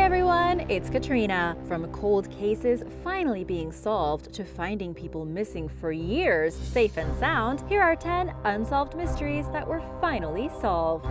everyone, it's Katrina. From cold cases finally being solved to finding people missing for years safe and sound, here are 10 unsolved mysteries that were finally solved.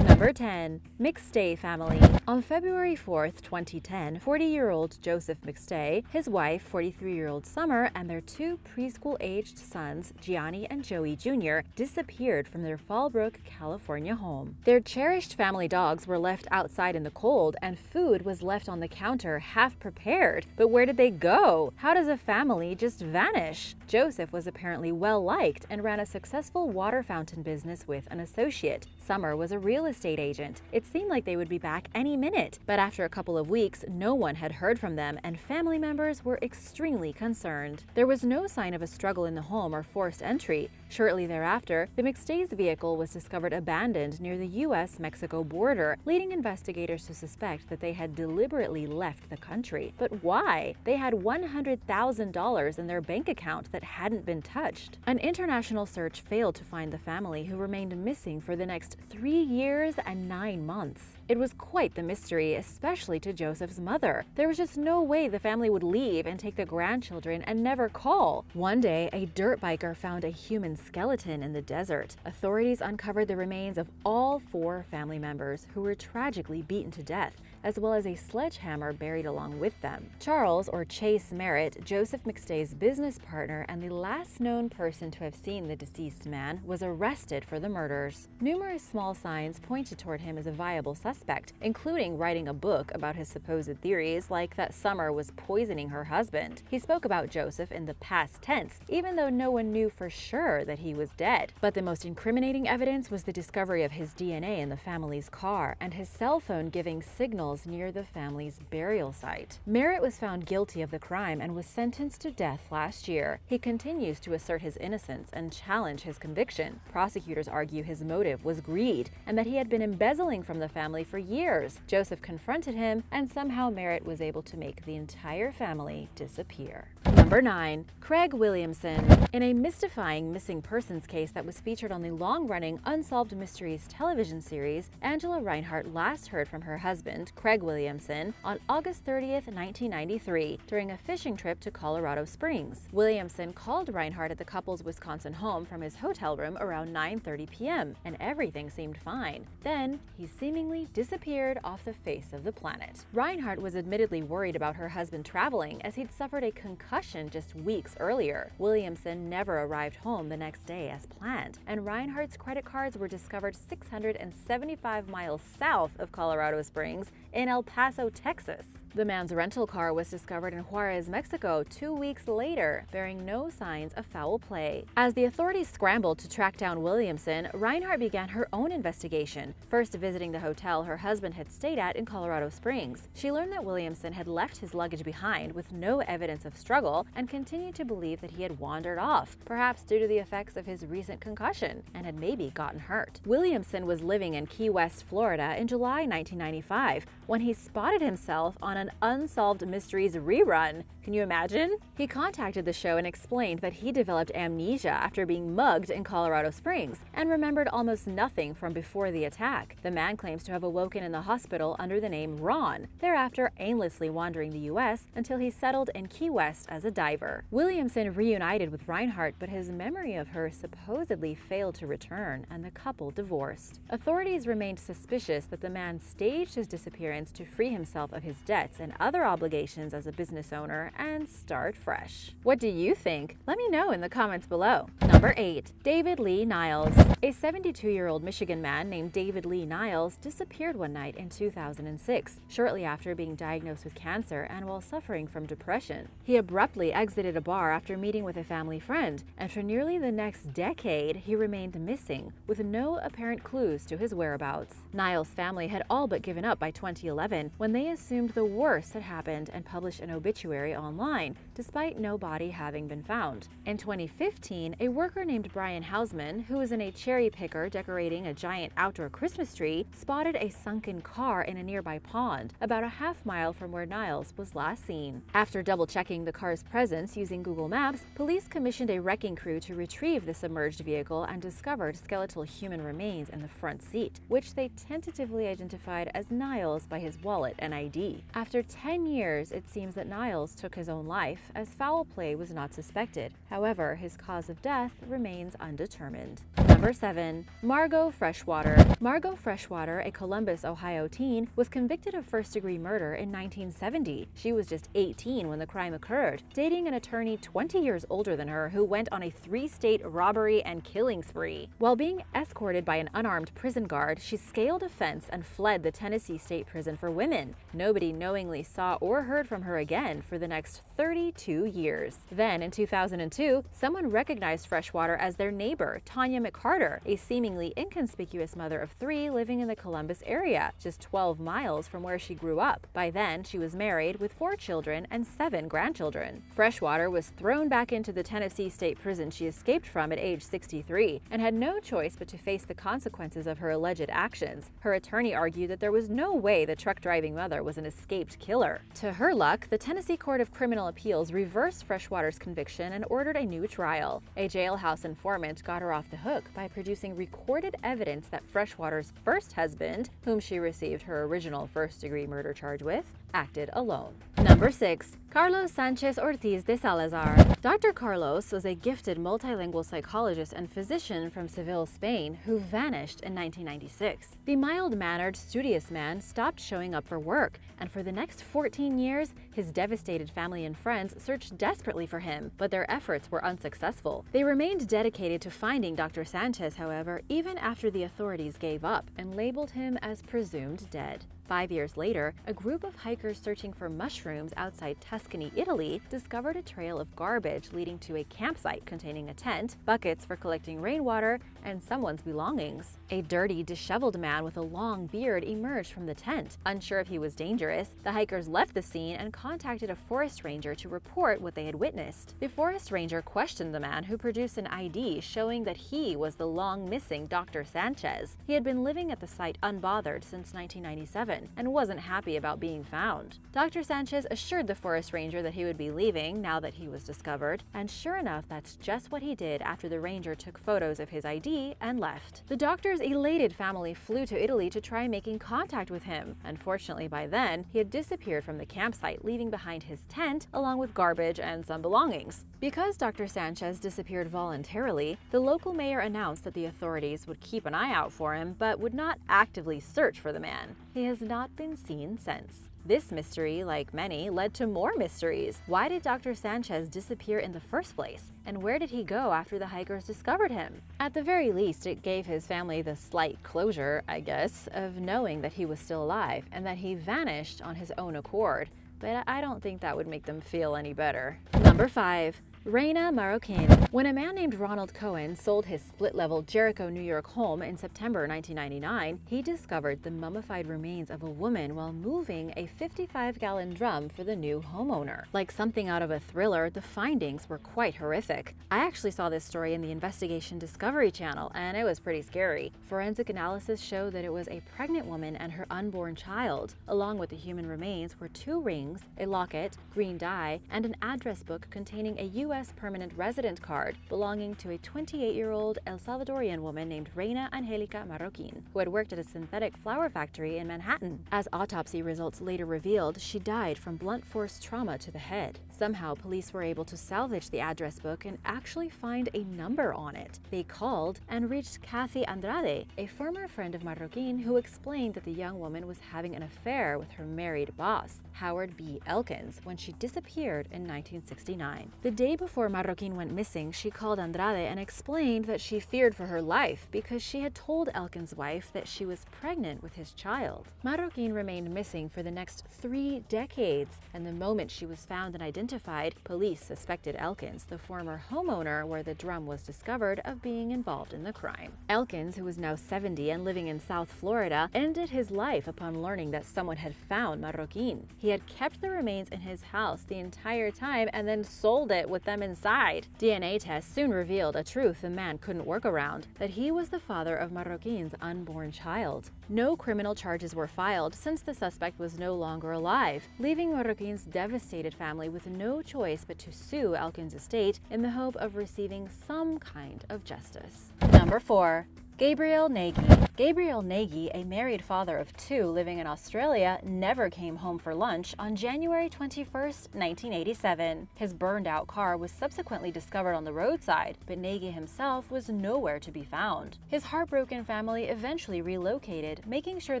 Number 10. McStay family. On February 4th, 2010, 40-year-old Joseph McStay, his wife, 43-year-old Summer, and their two preschool-aged sons, Gianni and Joey Jr., disappeared from their Fallbrook, California home. Their cherished family dogs were left outside in the cold, and food was left on the counter half prepared. But where did they go? How does a family just vanish? Joseph was apparently well-liked and ran a successful water fountain business with an associate. Summer was a real estate agent. It seemed like they would be back any minute, but after a couple of weeks, no one had heard from them, and family members were extremely concerned. There was no sign of a struggle in the home or forced entry. Shortly thereafter, the McStay's vehicle was discovered abandoned near the U.S.-Mexico border, leading investigators to suspect that they had deliberately left the country. But why? They had $100,000 in their bank account that hadn't been touched. An international search failed to find the family, who remained missing for the next 3 years and 9 months. It was quite the mystery, especially to Joseph's mother. There was just no way the family would leave and take the grandchildren and never call. One day, a dirt biker found a human skeleton in the desert. Authorities uncovered the remains of all 4 family members, who were tragically beaten to death, as well as a sledgehammer buried along with them. Charles, or Chase Merritt, Joseph McStay's business partner and the last known person to have seen the deceased man, was arrested for the murders. Numerous small signs pointed toward him as a viable suspect, including writing a book about his supposed theories, like that Summer was poisoning her husband. He spoke about Joseph in the past tense, even though no one knew for sure that he was dead. But the most incriminating evidence was the discovery of his DNA in the family's car and his cell phone giving signals near the family's burial site. Merritt was found guilty of the crime and was sentenced to death last year. He continues to assert his innocence and challenge his conviction. Prosecutors argue his motive was greed and that he had been embezzling from the family for years. Joseph confronted him, and somehow Merritt was able to make the entire family disappear. Number 9. Craig Williamson. In a mystifying missing persons case that was featured on the long-running Unsolved Mysteries television series, Angela Reinhart last heard from her husband, Craig Williamson, on August 30th, 1993, during a fishing trip to Colorado Springs. Williamson called Reinhart at the couple's Wisconsin home from his hotel room around 9:30 p.m., and everything seemed fine. Then, he seemingly disappeared off the face of the planet. Reinhart was admittedly worried about her husband traveling, as he'd suffered a concussion just weeks earlier. Williamson never arrived home the next day as planned, and Reinhart's credit cards were discovered 675 miles south of Colorado Springs in El Paso, Texas. The man's rental car was discovered in Juarez, Mexico 2 weeks later, bearing no signs of foul play. As the authorities scrambled to track down Williamson, Reinhart began her own investigation, first visiting the hotel her husband had stayed at in Colorado Springs. She learned that Williamson had left his luggage behind with no evidence of struggle and continued to believe that he had wandered off, perhaps due to the effects of his recent concussion, and had maybe gotten hurt. Williamson was living in Key West, Florida in July 1995 when he spotted himself on an Unsolved Mysteries rerun. Can you imagine? He contacted the show and explained that he developed amnesia after being mugged in Colorado Springs and remembered almost nothing from before the attack. The man claims to have awoken in the hospital under the name Ron, thereafter aimlessly wandering the U.S. until he settled in Key West as a diver. Williamson reunited with Reinhart, but his memory of her supposedly failed to return, and the couple divorced. Authorities remained suspicious that the man staged his disappearance to free himself of his debts and other obligations as a business owner and start fresh. What do you think? Let me know in the comments below. Number 8. David Lee Niles. A 72-year-old Michigan man named David Lee Niles disappeared one night in 2006, shortly after being diagnosed with cancer and while suffering from depression. He abruptly exited a bar after meeting with a family friend, and for nearly the next decade, he remained missing, with no apparent clues to his whereabouts. Niles' family had all but given up by 2011 when they assumed the worst had happened and published an obituary online, despite no body having been found. In 2015, a worker named Brian Hausman, who was in a cherry picker decorating a giant outdoor Christmas tree, spotted a sunken car in a nearby pond, about a half-mile from where Niles was last seen. After double-checking the car's presence using Google Maps, police commissioned a wrecking crew to retrieve the submerged vehicle and discovered skeletal human remains in the front seat, which they tentatively identified as Niles by his wallet and ID. After 10 years, it seems that Niles took his own life, as foul play was not suspected. However, his cause of death remains undetermined. Number 7. Margot Freshwater. Margot Freshwater, a Columbus, Ohio teen, was convicted of first-degree murder in 1970. She was just 18 when the crime occurred, dating an attorney 20 years older than her who went on a 3-state robbery and killing spree. While being escorted by an unarmed prison guard, she scaled a fence and fled the Tennessee State Prison for Women. Nobody knowingly saw or heard from her again for the next 32 years. Then, in 2002, someone recognized Freshwater as their neighbor, Tanya McCarter, a seemingly inconspicuous mother of 3 living in the Columbus area, just 12 miles from where she grew up. By then, she was married with 4 children and 7 grandchildren. Freshwater was thrown back into the Tennessee State Prison she escaped from at age 63 and had no choice but to face the consequences of her alleged actions. Her attorney argued that there was no way the truck-driving mother was an escaped killer. To her luck, the Tennessee Court of Criminal Appeals reversed Freshwater's conviction and ordered a new trial. A jailhouse informant got her off the hook by producing recorded evidence that Freshwater's first husband, whom she received her original first-degree murder charge with, acted alone. Number 6. Carlos Sanchez Ortiz de Salazar. Dr. Carlos was a gifted multilingual psychologist and physician from Seville, Spain, who vanished in 1996. The mild-mannered, studious man stopped showing up for work, and for the next 14 years, his devastated family and friends searched desperately for him, but their efforts were unsuccessful. They remained dedicated to finding Dr. Sanchez, however, even after the authorities gave up and labeled him as presumed dead. 5 years later, a group of hikers searching for mushrooms outside Tuscany, Italy, discovered a trail of garbage leading to a campsite containing a tent, buckets for collecting rainwater, and someone's belongings. A dirty, disheveled man with a long beard emerged from the tent. Unsure if he was dangerous, the hikers left the scene and contacted a forest ranger to report what they had witnessed. The forest ranger questioned the man, who produced an ID showing that he was the long-missing Dr. Sanchez. He had been living at the site unbothered since 1997. And wasn't happy about being found. Dr. Sanchez assured the forest ranger that he would be leaving now that he was discovered, and sure enough, that's just what he did after the ranger took photos of his ID and left. The doctor's elated family flew to Italy to try making contact with him. Unfortunately, by then, he had disappeared from the campsite, leaving behind his tent along with garbage and some belongings. Because Dr. Sanchez disappeared voluntarily, the local mayor announced that the authorities would keep an eye out for him, but would not actively search for the man. He has not been seen since. This mystery, like many, led to more mysteries. Why did Dr. Sanchez disappear in the first place? And where did he go after the hikers discovered him? At the very least, it gave his family the slight closure, I guess, of knowing that he was still alive and that he vanished on his own accord. But I don't think that would make them feel any better. Number 5. Reina Marroquin. When a man named Ronald Cohen sold his split-level Jericho, New York home in September 1999, he discovered the mummified remains of a woman while moving a 55-gallon drum for the new homeowner. Like something out of a thriller, the findings were quite horrific. I actually saw this story in the Investigation Discovery Channel, and it was pretty scary. Forensic analysis showed that it was a pregnant woman and her unborn child. Along with the human remains were 2 rings, a locket, green dye, and an address book containing a U.S. permanent resident card belonging to a 28-year-old El Salvadorian woman named Reina Angelica Marroquin, who had worked at a synthetic flower factory in Manhattan. As autopsy results later revealed, she died from blunt force trauma to the head. Somehow, police were able to salvage the address book and actually find a number on it. They called and reached Kathy Andrade, a former friend of Marroquin, who explained that the young woman was having an affair with her married boss, Howard B. Elkins, when she disappeared in 1969. The day before Marroquin went missing, she called Andrade and explained that she feared for her life because she had told Elkin's wife that she was pregnant with his child. Marroquin remained missing for the next 3 decades, and the moment she was found and identified, police suspected Elkins, the former homeowner where the drum was discovered, of being involved in the crime. Elkins, who was now 70 and living in South Florida, ended his life upon learning that someone had found Marroquin. He had kept the remains in his house the entire time and then sold it with them inside. DNA tests soon revealed a truth the man couldn't work around, that he was the father of Marroquin's unborn child. No criminal charges were filed since the suspect was no longer alive, leaving Marroquin's devastated family with no choice but to sue Elkin's estate in the hope of receiving some kind of justice. Number 4. Gabriel Nagy. Gabriel Nagy, a married father of 2 living in Australia, never came home for lunch on January 21, 1987. His burned-out car was subsequently discovered on the roadside, but Nagy himself was nowhere to be found. His heartbroken family eventually relocated, making sure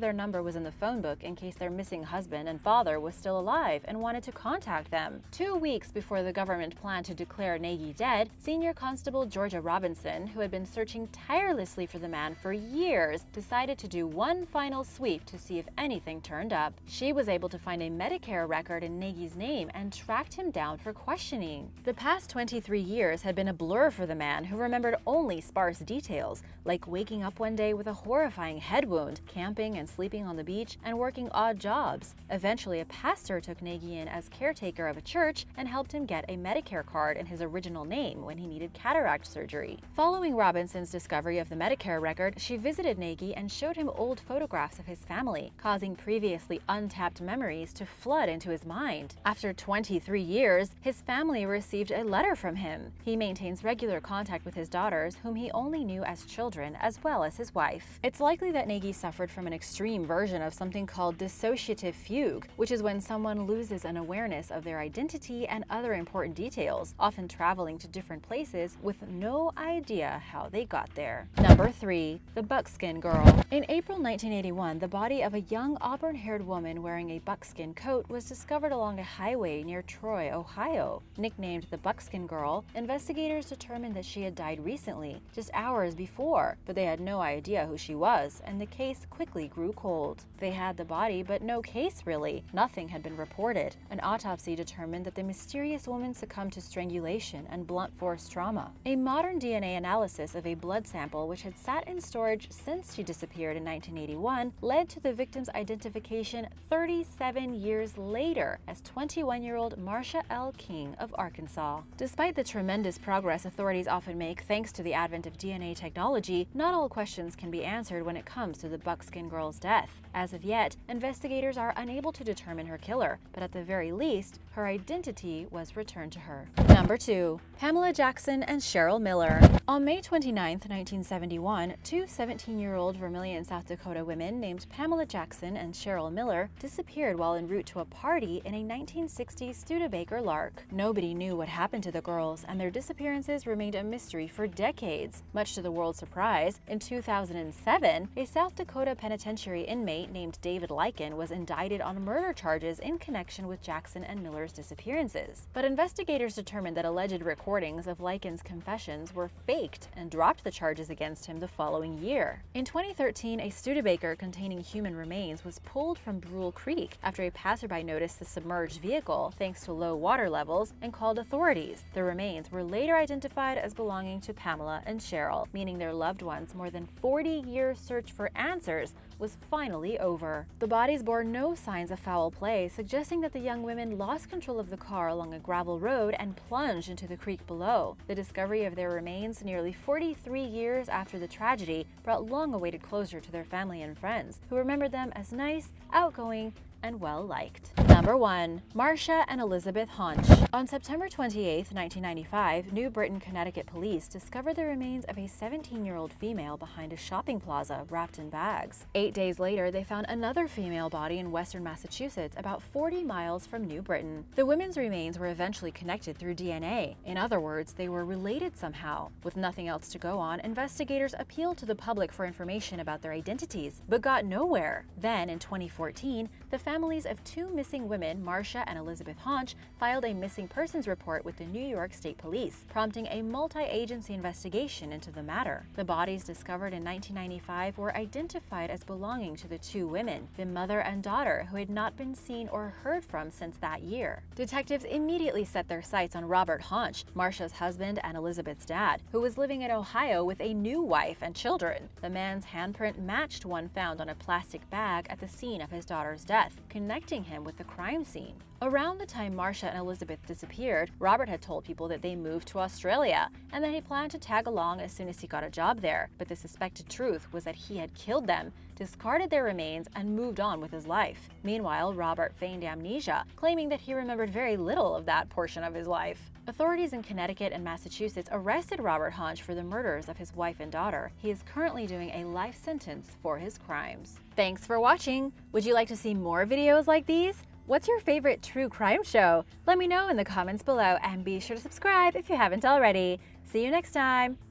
their number was in the phone book in case their missing husband and father was still alive and wanted to contact them. 2 weeks before the government planned to declare Nagy dead, Senior Constable Georgia Robinson, who had been searching tirelessly for the man for years, decided to do one final sweep to see if anything turned up. She was able to find a Medicare record in Nagy's name and tracked him down for questioning. The past 23 years had been a blur for the man, who remembered only sparse details, like waking up one day with a horrifying head wound, camping and sleeping on the beach, and working odd jobs. Eventually, a pastor took Nagy in as caretaker of a church and helped him get a Medicare card in his original name when he needed cataract surgery. Following Robinson's discovery of the Medicare record, she visited Nagy and showed him old photographs of his family, causing previously untapped memories to flood into his mind. After 23 years, his family received a letter from him. He maintains regular contact with his daughters, whom he only knew as children, as well as his wife. It's likely that Nagy suffered from an extreme version of something called dissociative fugue, which is when someone loses an awareness of their identity and other important details, often traveling to different places with no idea how they got there. Number 3. The Buckskin Girl. In April 1981, the body of a young auburn-haired woman wearing a buckskin coat was discovered along a highway near Troy, Ohio. Nicknamed the Buckskin Girl, investigators determined that she had died recently, just hours before, but they had no idea who she was, and the case quickly grew cold. They had the body, but no case really. Nothing had been reported. An autopsy determined that the mysterious woman succumbed to strangulation and blunt force trauma. A modern DNA analysis of a blood sample which had sat in storage since she disappeared in 1981 led to the victim's identification 37 years later as 21-year-old Marcia L. King of Arkansas. Despite the tremendous progress authorities often make thanks to the advent of DNA technology, not all questions can be answered when it comes to the Buckskin Girl's death. As of yet, investigators are unable to determine her killer, but at the very least, her identity was returned to her. Number 2. Pamela Jackson and Cheryl Miller. On May 29, 1971, 2 17-year-old Vermillion, South Dakota women named Pamela Jackson and Cheryl Miller disappeared while en route to a party in a 1960s Studebaker Lark. Nobody knew what happened to the girls, and their disappearances remained a mystery for decades. Much to the world's surprise, in 2007, a South Dakota penitentiary inmate named David Lycan was indicted on murder charges in connection with Jackson and Miller's disappearances. But investigators determined that alleged recordings of Lycan's confessions were faked and dropped the charges against him the following year. In 2013, a Studebaker containing human remains was pulled from Brule Creek after a passerby noticed the submerged vehicle thanks to low water levels and called authorities. The remains were later identified as belonging to Pamela and Cheryl, meaning their loved ones' more than 40-year search for answers was finally over. The bodies bore no signs of foul play, suggesting that the young women lost control of the car along a gravel road and plunged into the creek below. The discovery of their remains nearly 43 years after the tragedy brought long-awaited closure to their family and friends, who remembered them as nice, outgoing, and well-liked. Number 1. Marcia and Elizabeth Hunch. On September 28, 1995, New Britain, Connecticut police discovered the remains of a 17-year-old female behind a shopping plaza wrapped in bags. 8 days later, they found another female body in western Massachusetts, about 40 miles from New Britain. The women's remains were eventually connected through DNA. In other words, they were related somehow. With nothing else to go on, investigators appealed to the public for information about their identities, but got nowhere. Then, in 2014, the family families of two missing women, Marcia and Elizabeth Honch, filed a missing persons report with the New York State Police, prompting a multi-agency investigation into the matter. The bodies discovered in 1995 were identified as belonging to the two women, the mother and daughter, who had not been seen or heard from since that year. Detectives immediately set their sights on Robert Honch, Marcia's husband and Elizabeth's dad, who was living in Ohio with a new wife and children. The man's handprint matched one found on a plastic bag at the scene of his daughter's death, connecting him with the crime scene. Around the time Marcia and Elizabeth disappeared, Robert had told people that they moved to Australia and that he planned to tag along as soon as he got a job there, but the suspected truth was that he had killed them, discarded their remains, and moved on with his life. Meanwhile, Robert feigned amnesia, claiming that he remembered very little of that portion of his life. Authorities in Connecticut and Massachusetts arrested Robert Honch for the murders of his wife and daughter. He is currently doing a life sentence for his crimes. Thanks for watching! Would you like to see more videos like these? What's your favorite true crime show? Let me know in the comments below and be sure to subscribe if you haven't already. See you next time!